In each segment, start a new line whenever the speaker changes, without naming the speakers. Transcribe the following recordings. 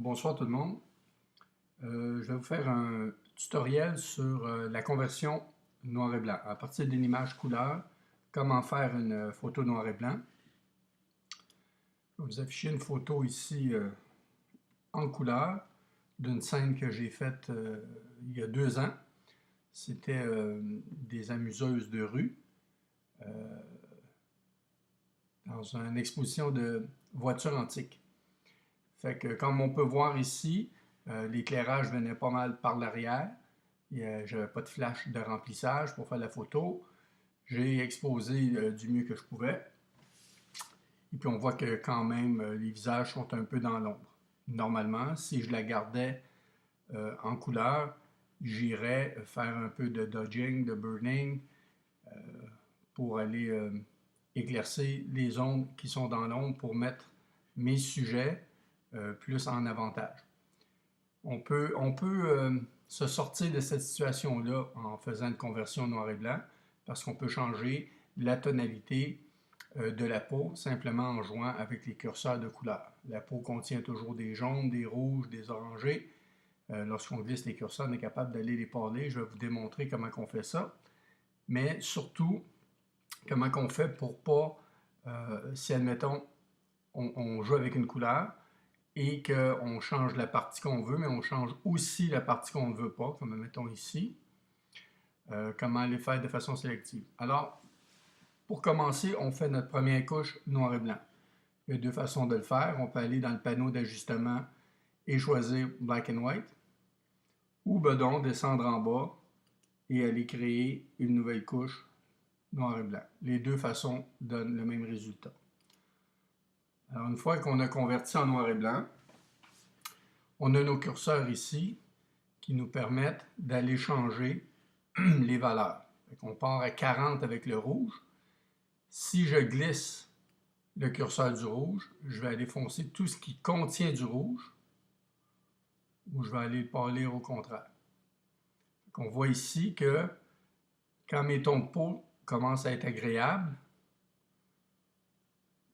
Bonsoir tout le monde. Je vais vous faire un tutoriel sur la conversion noir et blanc. À partir d'une image couleur, comment faire une photo noir et blanc. Je vais vous afficher une photo ici en couleur d'une scène que j'ai faite il y a 2 ans. C'était des amuseuses de rue dans une exposition de voitures antiques. Fait que comme on peut voir ici, l'éclairage venait pas mal par l'arrière. Je n'avais pas de flash de remplissage pour faire la photo. J'ai exposé du mieux que je pouvais. Et puis on voit que quand même les visages sont un peu dans l'ombre. Normalement, si je la gardais en couleur, j'irais faire un peu de dodging, de burning pour aller éclaircir les zones qui sont dans l'ombre pour mettre mes sujets plus en avantage. On peut se sortir de cette situation-là en faisant une conversion noir et blanc parce qu'on peut changer la tonalité de la peau simplement en jouant avec les curseurs de couleurs. La peau contient toujours des jaunes, des rouges, des orangés. Lorsqu'on glisse les curseurs, on est capable d'aller les parler. Je vais vous démontrer comment on fait ça. Mais surtout, comment on fait pour pas, si admettons, on joue avec une couleur, et qu'on change la partie qu'on veut, mais on change aussi la partie qu'on ne veut pas, comme mettons ici. Comment les faire de façon sélective. Alors, pour commencer, on fait notre première couche noir et blanc. Il y a deux façons de le faire. On peut aller dans le panneau d'ajustement et choisir Black and White, ou donc descendre en bas et aller créer une nouvelle couche noir et blanc. Les deux façons donnent le même résultat. Alors, une fois qu'on a converti en noir et blanc, on a nos curseurs ici qui nous permettent d'aller changer les valeurs. On part à 40 avec le rouge. Si je glisse le curseur du rouge, je vais aller foncer tout ce qui contient du rouge, ou je vais aller le pâlir au contraire. On voit ici que quand mes tons de peau commencent à être agréables,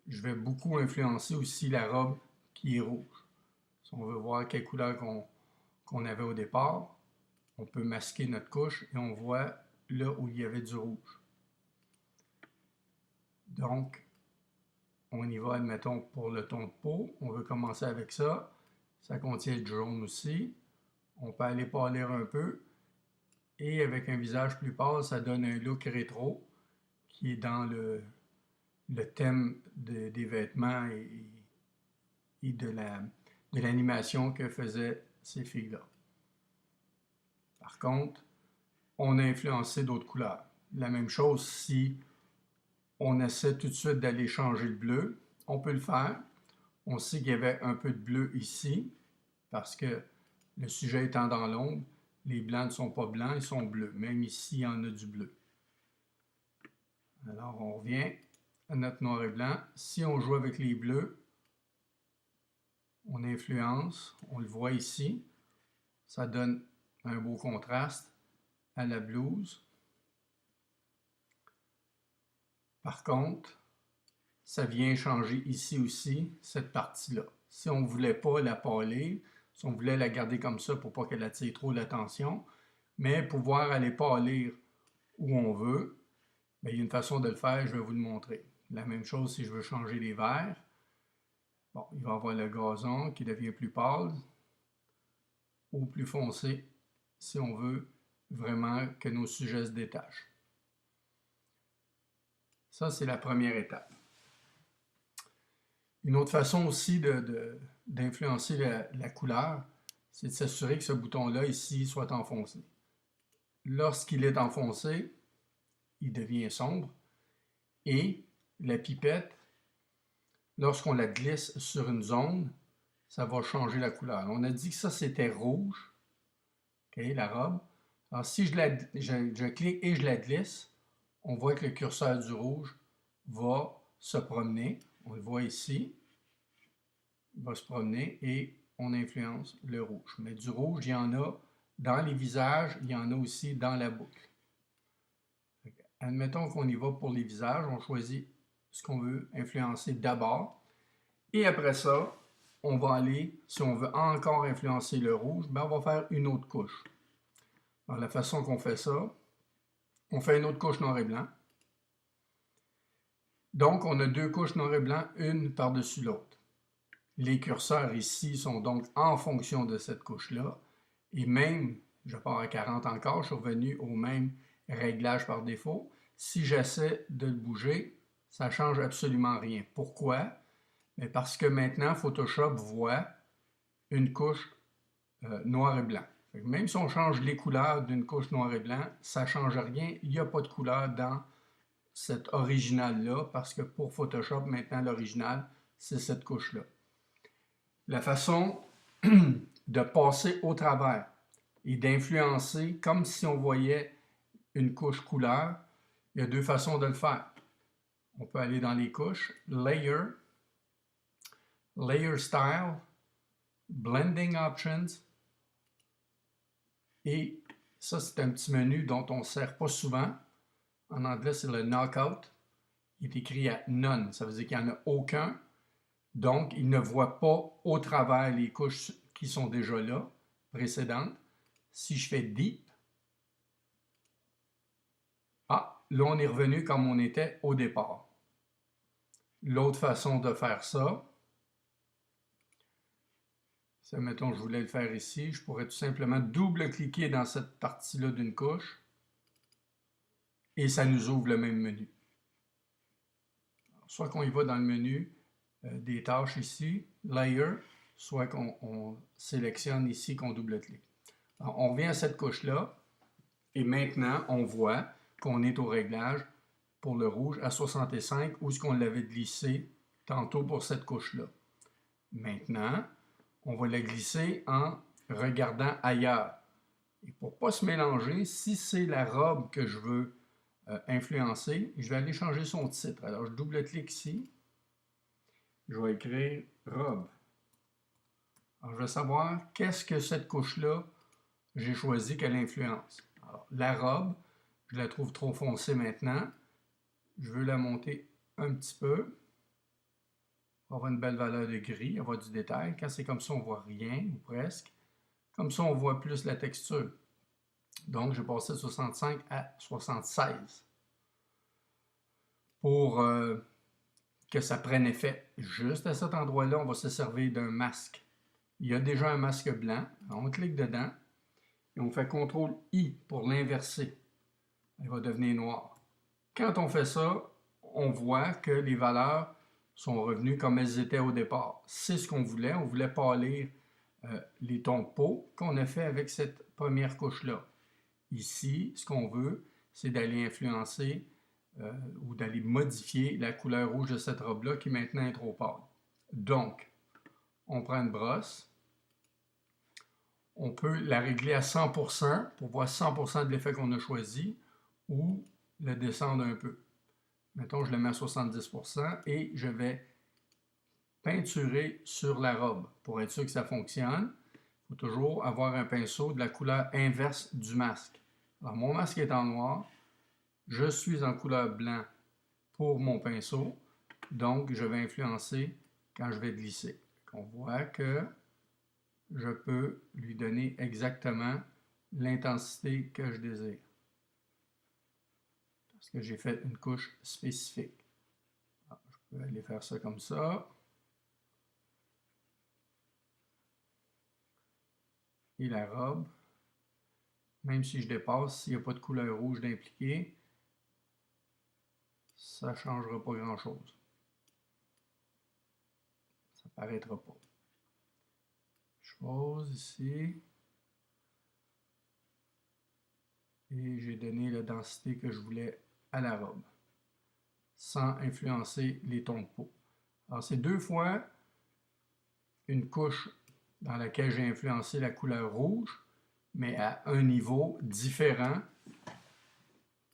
je vais beaucoup influencer aussi la robe qui est rouge. Si on veut voir quelle couleur qu'on avait au départ, on peut masquer notre couche et on voit là où il y avait du rouge. Donc, on y va, admettons, pour le ton de peau. On veut commencer avec ça. Ça contient du jaune aussi. On peut aller pâlir un peu. Et avec un visage plus pâle, ça donne un look rétro qui est dans le thème des vêtements et de l'animation que faisaient ces filles-là. Par contre, on a influencé d'autres couleurs. La même chose si on essaie tout de suite d'aller changer le bleu, on peut le faire. On sait qu'il y avait un peu de bleu ici, parce que le sujet étant dans l'ombre, les blancs ne sont pas blancs, ils sont bleus. Même ici, il y en a du bleu. Alors, on revient à notre noir et blanc. Si on joue avec les bleus, on influence, on le voit ici. Ça donne un beau contraste à la blouse. Par contre, ça vient changer ici aussi, cette partie-là. Si on ne voulait pas la pâlir, si on voulait la garder comme ça pour pas qu'elle attire trop l'attention, mais pouvoir aller pâlir où on veut, bien, il y a une façon de le faire, je vais vous le montrer. La même chose si je veux changer les verts. Bon, il va y avoir le gazon qui devient plus pâle ou plus foncé si on veut vraiment que nos sujets se détachent. Ça, c'est la première étape. Une autre façon aussi d'influencer la couleur, c'est de s'assurer que ce bouton-là ici soit enfoncé. Lorsqu'il est enfoncé, il devient sombre et la pipette, lorsqu'on la glisse sur une zone, ça va changer la couleur. On a dit que ça c'était rouge, okay, la robe. Alors si je clique et je la glisse, on voit que le curseur du rouge va se promener. On le voit ici. Il va se promener et on influence le rouge. Mais du rouge, il y en a dans les visages, il y en a aussi dans la boucle. Admettons qu'on y va pour les visages, on choisit ce qu'on veut influencer d'abord. Et après ça, on va aller, si on veut encore influencer le rouge, ben on va faire une autre couche. Alors, la façon qu'on fait ça, on fait une autre couche noir et blanc. Donc, on a deux couches noir et blanc, une par-dessus l'autre. Les curseurs ici sont donc en fonction de cette couche-là. Et même, je pars à 40 encore, je suis revenu au même réglage par défaut. Si j'essaie de le bouger, ça ne change absolument rien. Pourquoi? Mais parce que maintenant, Photoshop voit une couche noir et blanc. Même si on change les couleurs d'une couche noir et blanc, ça ne change rien. Il n'y a pas de couleur dans cet original-là, parce que pour Photoshop, maintenant, l'original, c'est cette couche-là. La façon de passer au travers et d'influencer, comme si on voyait une couche couleur, il y a deux façons de le faire. On peut aller dans les couches, Layer, Layer Style, Blending Options, et ça, c'est un petit menu dont on ne sert pas souvent. En anglais, c'est le Knockout. Il est écrit à None, ça veut dire qu'il n'y en a aucun. Donc, il ne voit pas au travers les couches qui sont déjà là, précédentes. Si je fais Deep, là, on est revenu comme on était au départ. L'autre façon de faire ça, c'est, mettons, je voulais le faire ici, je pourrais tout simplement double-cliquer dans cette partie-là d'une couche et ça nous ouvre le même menu. Alors, soit qu'on y va dans le menu des tâches ici, Layer, soit qu'on sélectionne ici, qu'on double-clique. On revient à cette couche-là et maintenant, on voit qu'on est au réglage pour le rouge à 65 où est-ce qu'on l'avait glissé tantôt pour cette couche-là. Maintenant, on va la glisser en regardant ailleurs. Et pour ne pas se mélanger, si c'est la robe que je veux influencer, je vais aller changer son titre. Alors, je double-clique ici. Je vais écrire robe. Alors, je vais savoir qu'est-ce que cette couche-là, j'ai choisi qu'elle influence. Alors, la robe, je la trouve trop foncée maintenant. Je veux la monter un petit peu. On va avoir une belle valeur de gris, on voit du détail. Quand c'est comme ça, on ne voit rien, ou presque. Comme ça, on voit plus la texture. Donc, je passé de 65 à 76. Pour que ça prenne effet, juste à cet endroit-là, on va se servir d'un masque. Il y a déjà un masque blanc. On clique dedans et on fait CTRL-I pour l'inverser. Elle va devenir noire. Quand on fait ça, on voit que les valeurs sont revenues comme elles étaient au départ. C'est ce qu'on voulait. On voulait pâlir les tons de peau qu'on a fait avec cette première couche-là. Ici, ce qu'on veut, c'est d'aller influencer ou d'aller modifier la couleur rouge de cette robe-là qui maintenant est trop pâle. Donc, on prend une brosse. On peut la régler à 100% pour voir 100% de l'effet qu'on a choisi ou le descendre un peu. Mettons, je le mets à 70% et je vais peinturer sur la robe. Pour être sûr que ça fonctionne, il faut toujours avoir un pinceau de la couleur inverse du masque. Alors, mon masque est en noir. Je suis en couleur blanc pour mon pinceau. Donc, je vais influencer quand je vais glisser. On voit que je peux lui donner exactement l'intensité que je désire. Parce que j'ai fait une couche spécifique. Alors, je peux aller faire ça comme ça. Et la robe, même si je dépasse, s'il n'y a pas de couleur rouge d'impliqué, ça ne changera pas grand-chose. Ça ne paraîtra pas. Chose ici. Et j'ai donné la densité que je voulais à la robe, sans influencer les tons de peau. Alors, c'est deux fois une couche dans laquelle j'ai influencé la couleur rouge, mais à un niveau différent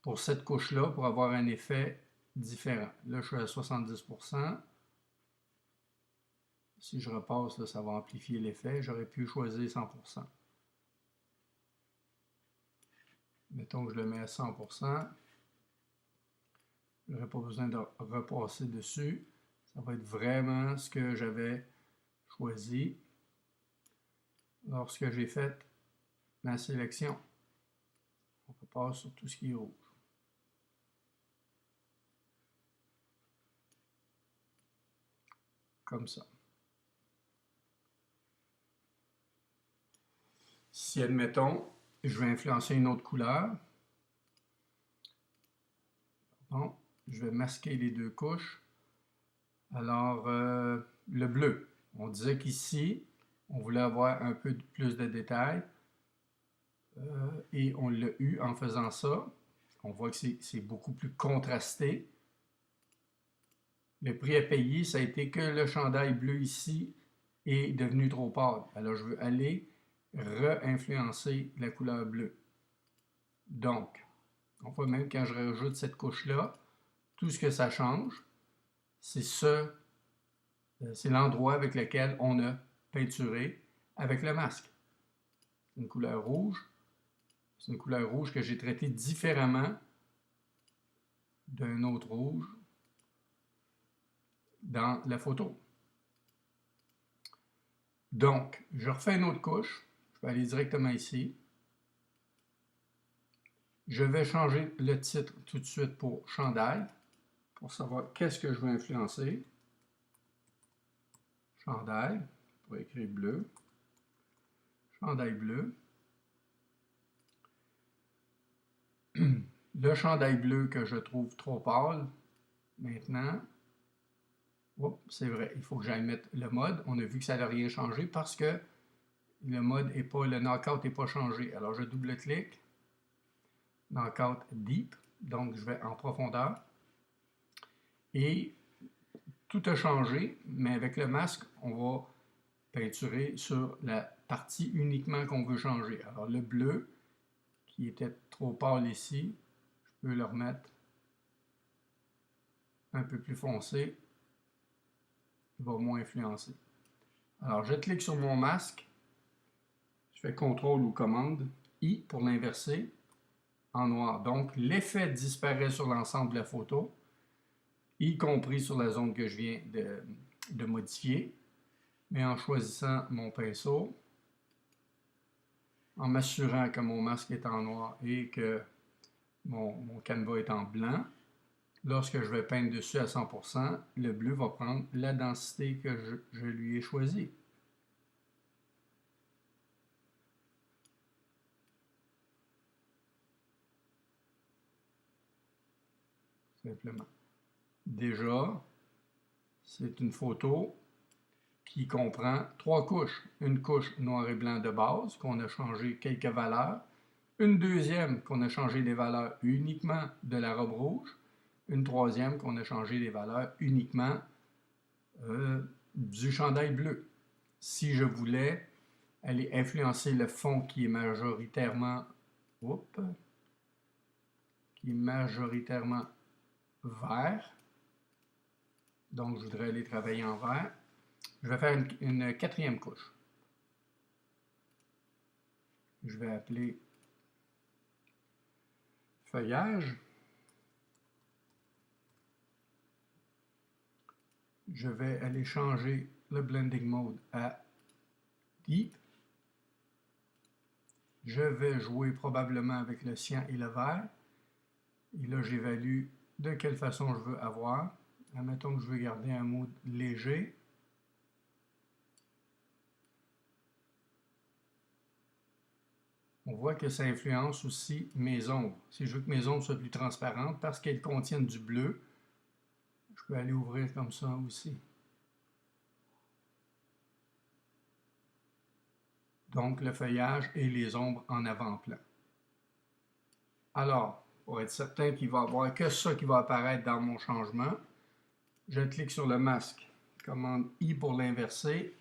pour cette couche-là, pour avoir un effet différent. Là, je suis à 70%. Si je repasse, là, ça va amplifier l'effet. J'aurais pu choisir 100%. Mettons que je le mets à 100%. Je n'aurai pas besoin de repasser dessus. Ça va être vraiment ce que j'avais choisi. Lorsque j'ai fait ma sélection, on repart sur tout ce qui est rouge. Comme ça. Si, admettons, je vais influencer une autre couleur, pardon, je vais masquer les deux couches. Alors, le bleu. On disait qu'ici, on voulait avoir un peu plus de détails. Et on l'a eu en faisant ça. On voit que c'est beaucoup plus contrasté. Le prix à payer, ça a été que le chandail bleu ici est devenu trop pâle. Alors, je veux aller re-influencer la couleur bleue. Donc, on voit même quand je rajoute cette couche-là, tout ce que ça change, c'est l'endroit avec lequel on a peinturé avec le masque. C'est une couleur rouge. C'est une couleur rouge que j'ai traitée différemment d'un autre rouge dans la photo. Donc, je refais une autre couche. Je vais aller directement ici. Je vais changer le titre tout de suite pour chandail, pour savoir qu'est-ce que je veux influencer. Chandail, pour écrire bleu. Chandail bleu. Le chandail bleu que je trouve trop pâle, maintenant, c'est vrai, il faut que j'aille mettre le mode. On a vu que ça n'a rien changé parce que le mode n'est pas, le knockout n'est pas changé. Alors, je double-clique. Knockout Deep. Donc, je vais en profondeur. Et tout a changé, mais avec le masque, on va peinturer sur la partie uniquement qu'on veut changer. Alors, le bleu, qui était trop pâle ici, je peux le remettre un peu plus foncé. Il va moins influencer. Alors, je clique sur mon masque. Je fais CTRL ou commande I pour l'inverser en noir. Donc, l'effet disparaît sur l'ensemble de la photo, y compris sur la zone que je viens de modifier. Mais en choisissant mon pinceau, en m'assurant que mon masque est en noir et que mon canevas est en blanc, lorsque je vais peindre dessus à 100%, le bleu va prendre la densité que je lui ai choisie. Simplement. Déjà, c'est une photo qui comprend 3 couches. Une couche noir et blanc de base, qu'on a changé quelques valeurs. Une deuxième, qu'on a changé les valeurs uniquement de la robe rouge. Une troisième, qu'on a changé les valeurs uniquement du chandail bleu. Si je voulais aller influencer le fond qui est majoritairement vert, donc je voudrais aller travailler en vert, je vais faire une quatrième couche. Je vais appeler feuillage. Je vais aller changer le blending mode à deep. Je vais jouer probablement avec le cyan et le vert. Et là, j'évalue de quelle façon je veux avoir. Admettons que je veux garder un mode léger. On voit que ça influence aussi mes ombres. Si je veux que mes ombres soient plus transparentes parce qu'elles contiennent du bleu, je peux aller ouvrir comme ça aussi. Donc, le feuillage et les ombres en avant-plan. Alors, pour être certain qu'il va y avoir que ça qui va apparaître dans mon changement, je clique sur le masque. Commande I pour l'inverser.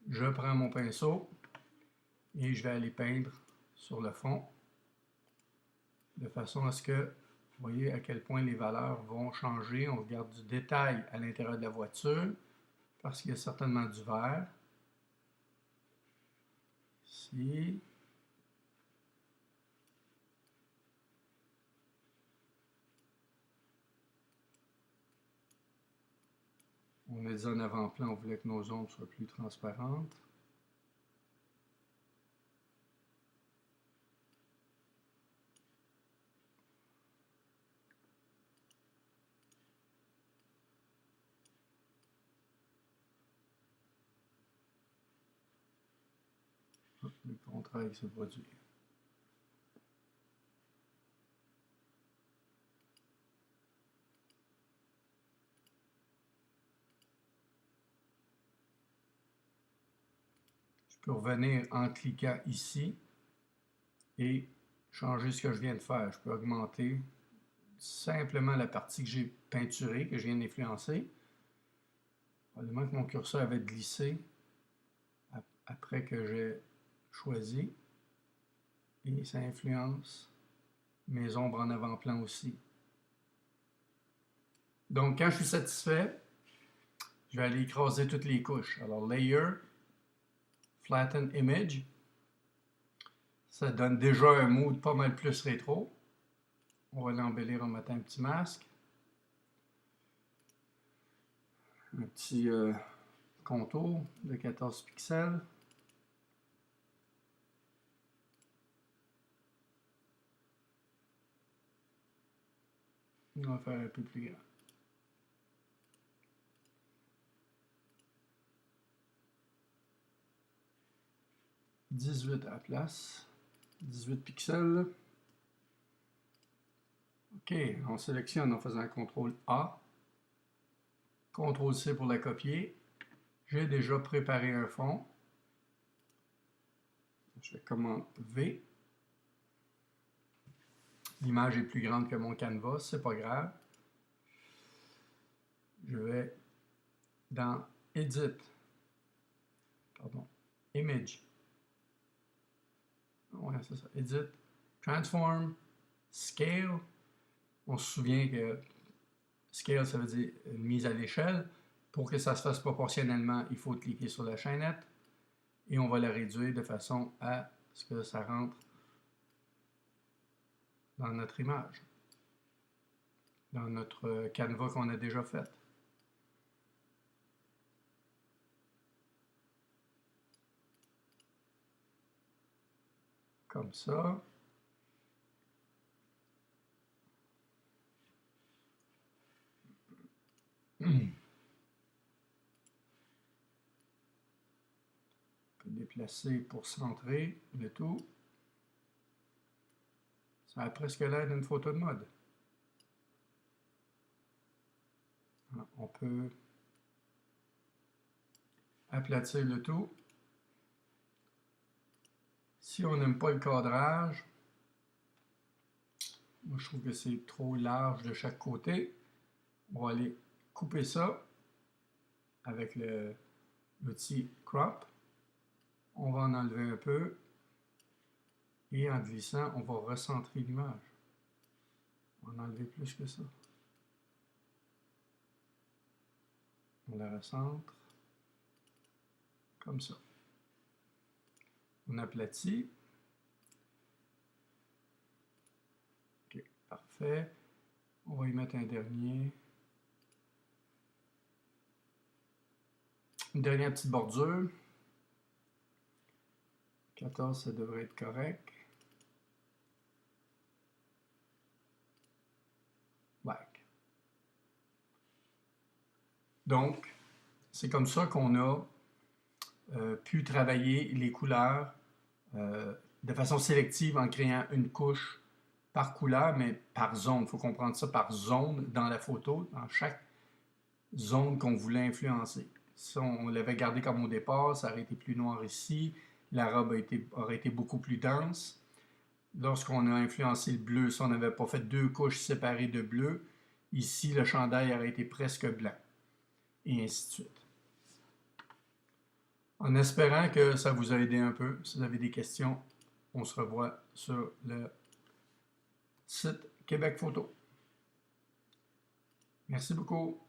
Je prends mon pinceau et je vais aller peindre sur le fond de façon à ce que vous voyez à quel point les valeurs vont changer. On regarde du détail à l'intérieur de la voiture parce qu'il y a certainement du vert. Ici. On a dit en avant-plan, on voulait que nos ombres soient plus transparentes. Le contraire se produit. Je peux revenir en cliquant ici et changer ce que je viens de faire. Je peux augmenter simplement la partie que j'ai peinturée, que je viens d'influencer. Probablement que mon curseur avait glissé après que j'ai choisi. Et ça influence mes ombres en avant-plan aussi. Donc, quand je suis satisfait, je vais aller écraser toutes les couches. Alors, Layer, Flatten Image. Ça donne déjà un mood pas mal plus rétro. On va l'embellir en mettant un petit masque. Un petit contour de 14 pixels. On va faire un peu plus grand. « 18 à la place. 18 pixels. OK, on sélectionne en faisant CTRL A. CTRL C pour la copier. J'ai déjà préparé un fond. Je fais commande V. L'image est plus grande que mon canevas, c'est pas grave. Je vais dans Edit, Image. Ouais, c'est ça. Edit, Transform, Scale. On se souvient que Scale, ça veut dire une mise à l'échelle. Pour que ça se fasse proportionnellement, il faut cliquer sur la chaînette et on va la réduire de façon à ce que ça rentre dans notre image, dans notre canevas qu'on a déjà fait. Comme ça. On peut déplacer pour centrer le tout. Ça a presque l'air d'une photo de mode. On peut aplatir le tout. Si on n'aime pas le cadrage, moi je trouve que c'est trop large de chaque côté. On va aller couper ça avec l'outil Crop. On va en enlever un peu. Et en glissant, on va recentrer l'image. On va en enlever plus que ça. On la recentre. Comme ça. On aplatit. OK, parfait. On va y mettre un dernier. Une dernière petite bordure. 14, ça devrait être correct. Black. Donc, c'est comme ça qu'on a pu travailler les couleurs de façon sélective en créant une couche par couleur, mais par zone. Il faut comprendre ça par zone dans la photo, dans chaque zone qu'on voulait influencer. Si on l'avait gardé comme au départ, ça aurait été plus noir ici. La robe aurait été beaucoup plus dense. Lorsqu'on a influencé le bleu, si on n'avait pas fait deux couches séparées de bleu, ici, le chandail aurait été presque blanc. Et ainsi de suite. En espérant que ça vous a aidé un peu. Si vous avez des questions, on se revoit sur le site Québec Photo. Merci beaucoup.